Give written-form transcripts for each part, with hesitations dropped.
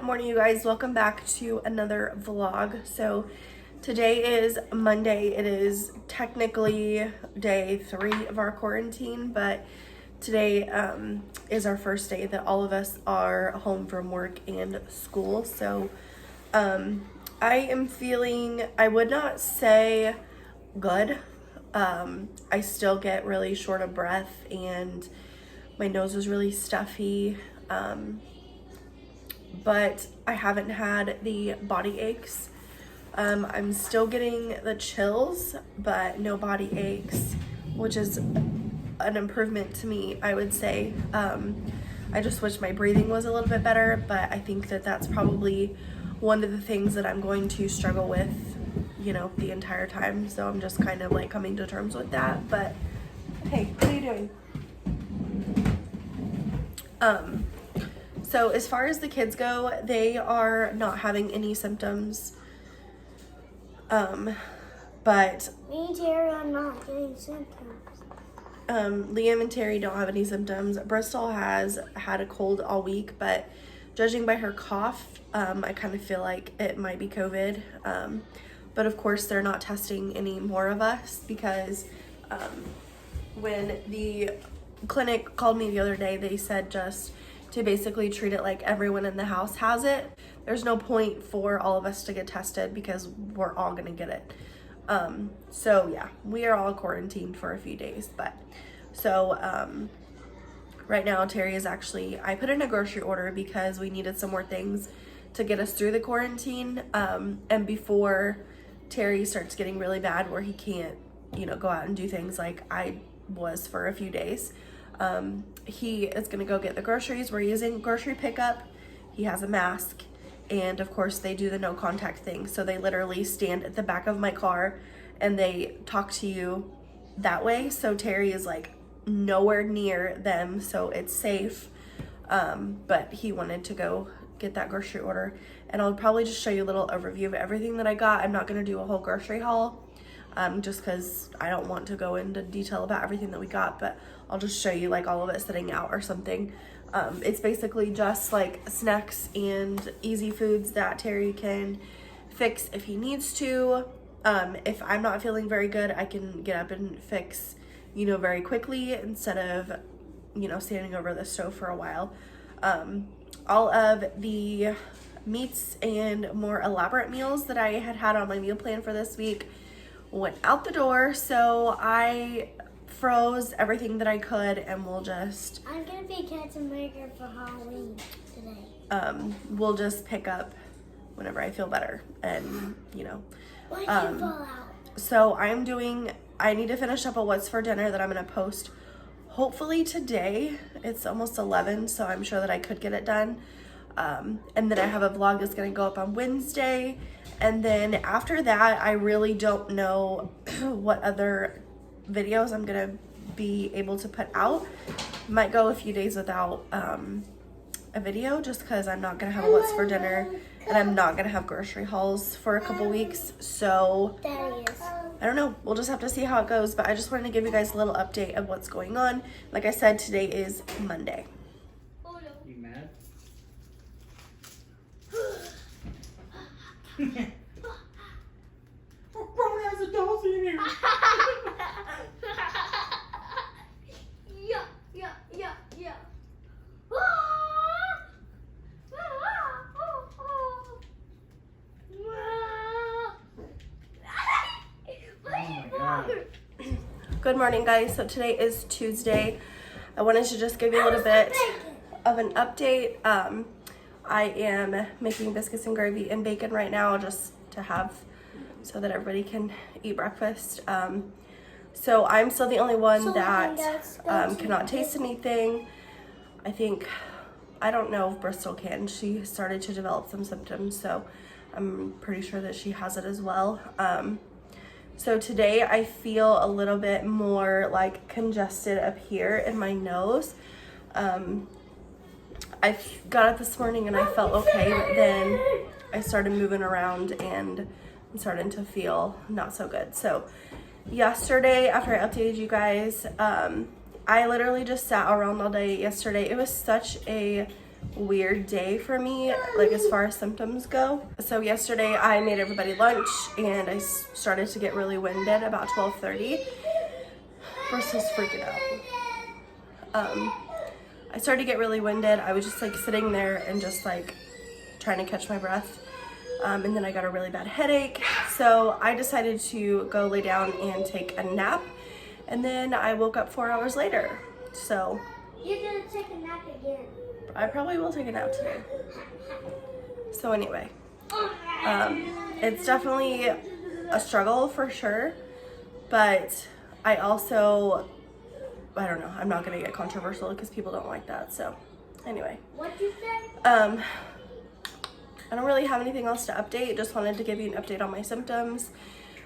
morning, you guys. Welcome back to another vlog. So today is Monday. It is technically day 3 of our quarantine, but today is our first day that all of us are home from work and school. So I am feeling, I would not say good. I still get really short of breath and my nose is really stuffy. But I haven't had the body aches. I'm still getting the chills, but no body aches, which is an improvement to me, I would say. I just wish my breathing was a little bit better, but I think that that's probably one of the things that I'm going to struggle with, you know, the entire time. So I'm just kind of like coming to terms with that. But hey, what are you doing? So as far as the kids go, they are not having any symptoms. But me and Terry are not getting symptoms. Liam and Terry don't have any symptoms. Brystal has had a cold all week, but judging by her cough, I kind of feel like it might be COVID. But of course they're not testing any more of us because when the clinic called me the other day, they said just to basically treat it like everyone in the house has it. There's no point for all of us to get tested because we're all gonna get it. So yeah, we are all quarantined for a few days. But so right now Terry is actually, I put in a grocery order because we needed some more things to get us through the quarantine, and before Terry starts getting really bad where he can't, you know, go out and do things like I was for a few days. He is gonna go get the groceries. We're using grocery pickup. He has a mask, and of course they do the no contact thing. So they literally stand at the back of my car and they talk to you that way. So Terry is like nowhere near them, so it's safe. But he wanted to go get that grocery order, and I'll probably just show you a little overview of everything that I got. I'm not gonna do a whole grocery haul, just because I don't want to go into detail about everything that we got, but I'll just show you like all of it sitting out or something. It's basically just like snacks and easy foods that Terry can fix if he needs to. If I'm not feeling very good, I can get up and fix, you know, very quickly instead of, you know, standing over the stove for a while. All of the meats and more elaborate meals that I had on my meal plan for this week went out the door, so I froze everything that I could, and we'll just, I'm gonna be Captain America for Halloween today. We'll just pick up whenever I feel better, and you know. Why did you fall out? So I need to finish up a what's for dinner that I'm gonna post hopefully today. It's almost 11, so I'm sure that I could get it done. And then I have a vlog that's gonna go up on Wednesday. And then after that, I really don't know what other videos I'm gonna be able to put out. Might go a few days without a video just because I'm not gonna have a what's for dinner and I'm not gonna have grocery hauls for a couple weeks. So I don't know, we'll just have to see how it goes, but I just wanted to give you guys a little update of what's going on. Like I said, today is Monday. You mad? We're grown as adults in here. Yeah. Oh my God. Good morning, guys. So today is Tuesday. I wanted to just give you a little bit of an update. I am making biscuits and gravy and bacon right now just to have so that everybody can eat breakfast. So I'm still the only one that cannot taste anything. I don't know if Brystal can. She started to develop some symptoms, so I'm pretty sure that she has it as well. So today I feel a little bit more like congested up here in my nose. I got up this morning and I felt okay, but then I started moving around and I'm starting to feel not so good. So yesterday, after I updated you guys, I literally just sat around all day yesterday. It was such a weird day for me, like as far as symptoms go. So yesterday I made everybody lunch and I started to get really winded about 12:30. Brystal's freaking out. I started to get really winded. I was just like sitting there and just like trying to catch my breath. And then I got a really bad headache. So I decided to go lay down and take a nap. And then I woke up 4 hours later. So You're gonna take a nap again. I probably will take a nap today. So anyway, it's definitely a struggle for sure. But I also, I don't know, I'm not gonna get controversial because people don't like that. So anyway. What'd you say? I don't really have anything else to update. Just wanted to give you an update on my symptoms.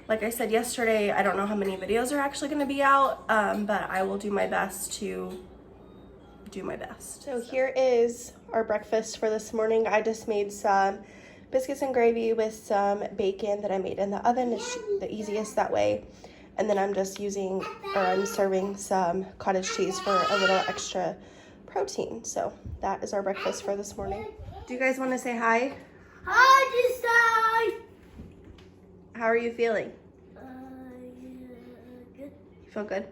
Like I said yesterday, I don't know how many videos are actually going to be out, but I will do my best to do my best. So here is our breakfast for this morning. I just made some biscuits and gravy with some bacon that I made in the oven. It's the easiest that way. And then I'm just I'm serving some cottage cheese for a little extra protein. So that is our breakfast for this morning. Do you guys want to say hi? Hi, Decide. How are you feeling? Good. You feel good?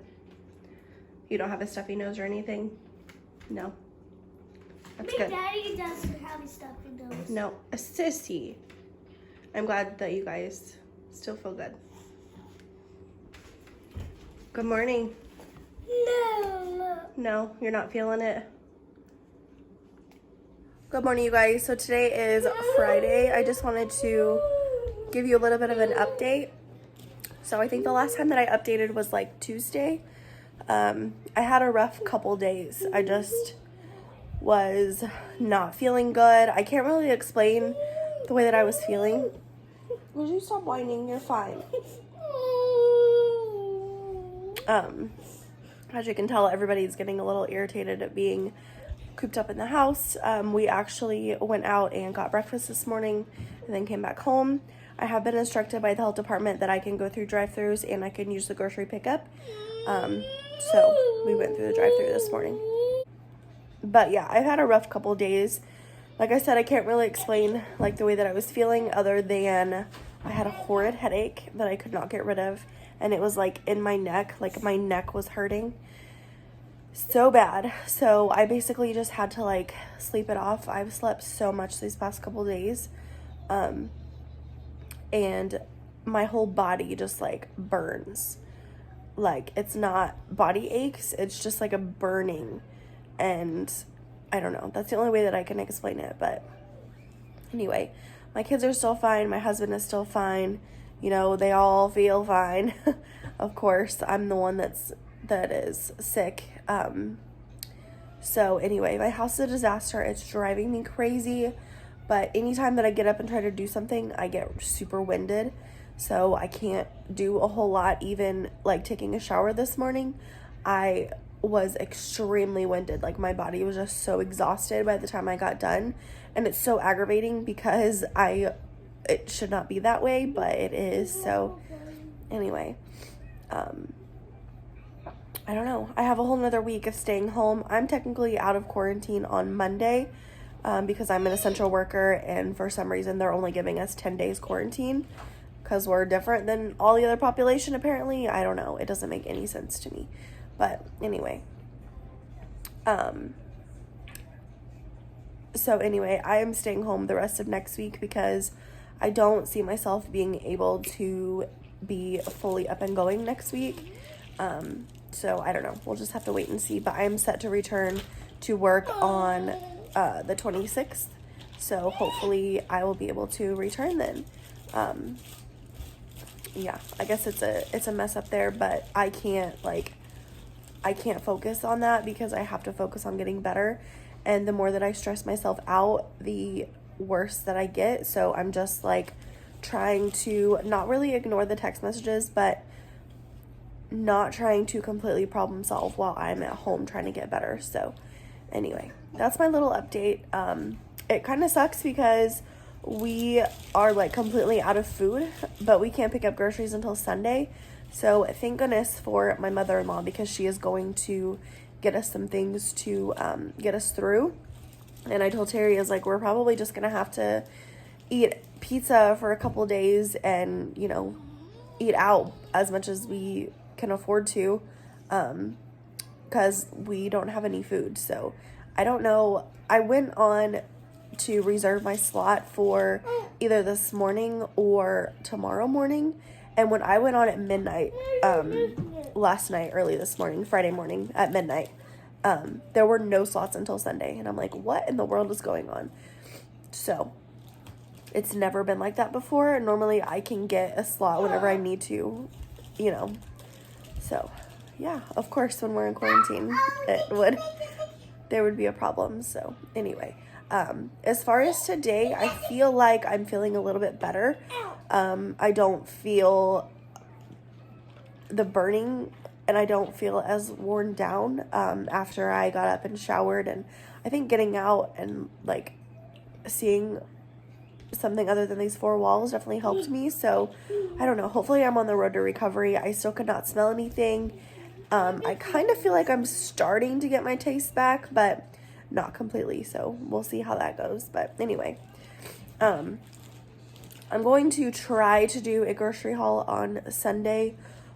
You don't have a stuffy nose or anything? No. That's good. Daddy doesn't have a stuffy nose. No, a sissy. I'm glad that you guys still feel good. Good morning. No. No, you're not feeling it? Good morning, you guys. So today is Friday. I just wanted to give you a little bit of an update. So I think the last time that I updated was like Tuesday. I had a rough couple days. I just was not feeling good. I can't really explain the way that I was feeling. Would you stop whining? You're fine. As you can tell, everybody's getting a little irritated at being cooped up in the house. We actually went out and got breakfast this morning and then came back home. I have been instructed by the health department that I can go through drive-thrus and I can use the grocery pickup. So we went through the drive-thru this morning. But yeah, I've had a rough couple days. Like I said, I can't really explain like the way that I was feeling other than I had a horrid headache that I could not get rid of. And it was like in my neck, like my neck was hurting so bad. So I basically just had to like sleep it off. I've slept so much these past couple days. And my whole body just like burns. Like it's not body aches, it's just like a burning. And I don't know, that's the only way that I can explain it. But anyway, my kids are still fine, my husband is still fine, you know, they all feel fine. Of course, I'm the one that is sick. So anyway, my house is a disaster. It's driving me crazy, but anytime that I get up and try to do something, I get super winded. So I can't do a whole lot. Even like taking a shower this morning, I was extremely winded. Like my body was just so exhausted by the time I got done. And it's so aggravating because it should not be that way, but it is. So anyway, I don't know. I have a whole nother week of staying home. I'm technically out of quarantine on Monday because I'm an essential worker, and for some reason they're only giving us 10 days quarantine because we're different than all the other population apparently. I don't know. It doesn't make any sense to me. But anyway. So anyway, I am staying home the rest of next week because I don't see myself being able to be fully up and going next week. So I don't know. We'll just have to wait and see. But I am set to return to work on the 26th. So hopefully I will be able to return then. Yeah, I guess it's a mess up there, but I can't focus on that because I have to focus on getting better. And the more that I stress myself out, the worse that I get. So I'm just like trying to not really ignore the text messages, but not trying to completely problem solve while I'm at home trying to get better. So anyway, that's my little update. It kind of sucks because we are like completely out of food, but we can't pick up groceries until Sunday. So thank goodness for my mother-in-law because she is going to get us some things to get us through. And I told Terry, I was like, we're probably just going to have to eat pizza for a couple days and, you know, eat out as much as we can afford to, because we don't have any food. So I don't know. I went on to reserve my slot for either this morning or tomorrow morning. And when I went on at midnight, last night, early this morning, Friday morning at midnight, there were no slots until Sunday. And I'm like, what in the world is going on? So it's never been like that before. Normally I can get a slot whenever I need to, you know. So yeah, of course, when we're in quarantine, there would be a problem. So anyway, as far as today, I feel like I'm feeling a little bit better. I don't feel the burning, and I don't feel as worn down after I got up and showered. And I think getting out and like seeing something other than these four walls definitely helped me. So I don't know, hopefully I'm on the road to recovery. I still could not smell anything. I kind of feel like I'm starting to get my taste back, but not completely. So we'll see how that goes. But anyway, I'm going to try to do a grocery haul on Sunday.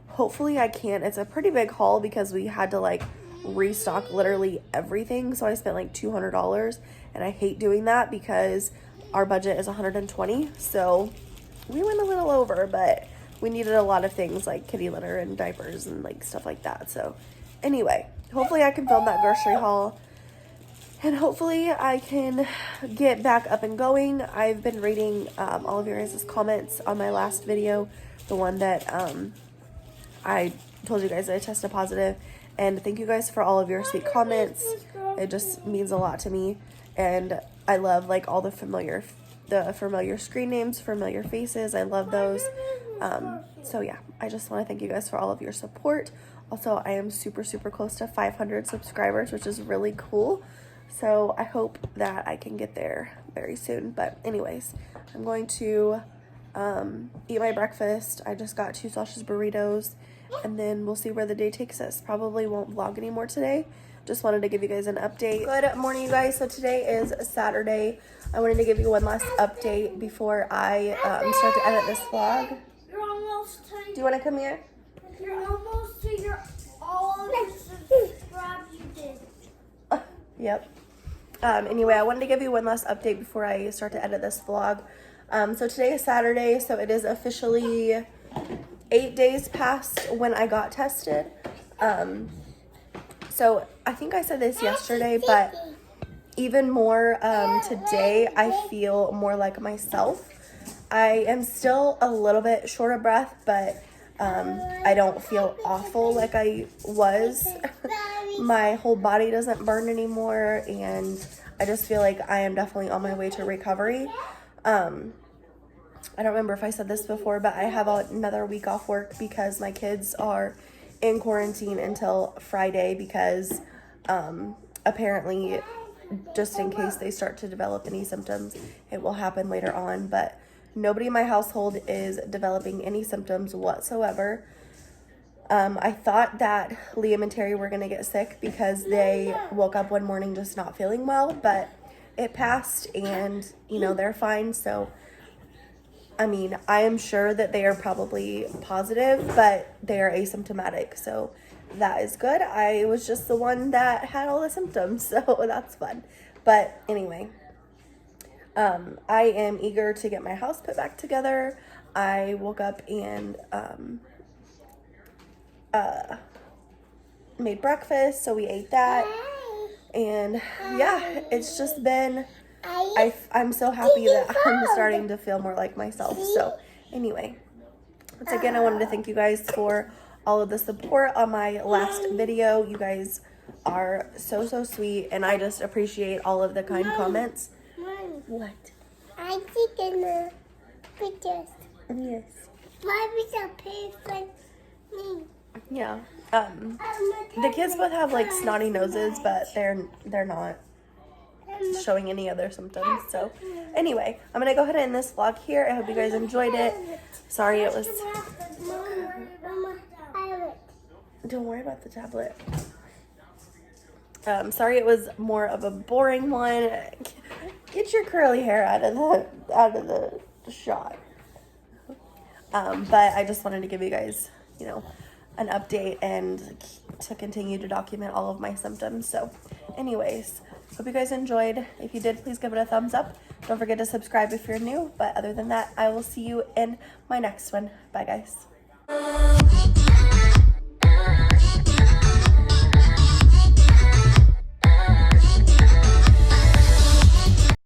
Hopefully I can. It's a pretty big haul because we had to like restock literally everything. So I spent like $200, and I hate doing that because our budget is $120. So we went a little over, but we needed a lot of things like kitty litter and diapers and like stuff like that. So anyway, hopefully I can film that grocery haul, and hopefully I can get back up and going. I've been reading all of your guys' comments on my last video, the one that I told you guys that I tested positive, and thank you guys for all of your sweet comments. It just means a lot to me, and I love like all the familiar screen names, familiar faces. I love those. So yeah, I just want to thank you guys for all of your support. Also, I am super close to 500 subscribers, which is really cool. So I hope that I can get there very soon. But anyways, I'm going to eat my breakfast. I just got 2 sausage burritos, and then we'll see where the day takes us. Probably won't vlog anymore today. Just wanted to give you guys an update. Good morning, you guys. So today is Saturday. I wanted to give you one last update before I start to edit this vlog. You're almost to. Do you want to come here? You're almost to your all the subscribes you did. Yep. Anyway, I wanted to give you one last update before I start to edit this vlog. So today is Saturday, so it is officially 8 days past when I got tested. So I think I said this yesterday, but even more today, I feel more like myself. I am still a little bit short of breath, but I don't feel awful like I was. My whole body doesn't burn anymore, and I just feel like I am definitely on my way to recovery. I don't remember if I said this before, but I have another week off work because my kids are in quarantine until Friday because apparently, just in case they start to develop any symptoms, it will happen later on. But nobody in my household is developing any symptoms whatsoever. I thought that Liam and Terry were going to get sick because they woke up one morning just not feeling well, but it passed and, you know, they're fine. So, I mean, I am sure that they are probably positive, but they are asymptomatic. So that is good. I was just the one that had all the symptoms, so that's fun. But anyway, I am eager to get my house put back together. I woke up and made breakfast, so we ate that. And yeah, it's just been, I'm so happy that I'm starting to feel more like myself. So anyway, once again, I wanted to thank you guys for all of the support on my last video. You guys are so sweet, and I just appreciate all of the kind comments. What? I think in the pictures. Yes. Why was a perfect me? Yeah. The kids both have like snotty noses, but they're not showing any other symptoms. So anyway, I'm gonna go ahead and end this vlog here. I hope you guys enjoyed it. Sorry it was. Don't worry about the tablet. Sorry it was more of a boring one. Get your curly hair out of the shot. But I just wanted to give you guys, an update and to continue to document all of my symptoms. So anyways, hope you guys enjoyed. If you did, please give it a thumbs up. Don't forget to subscribe if you're new. But other than that, I will see you in my next one. Bye, guys.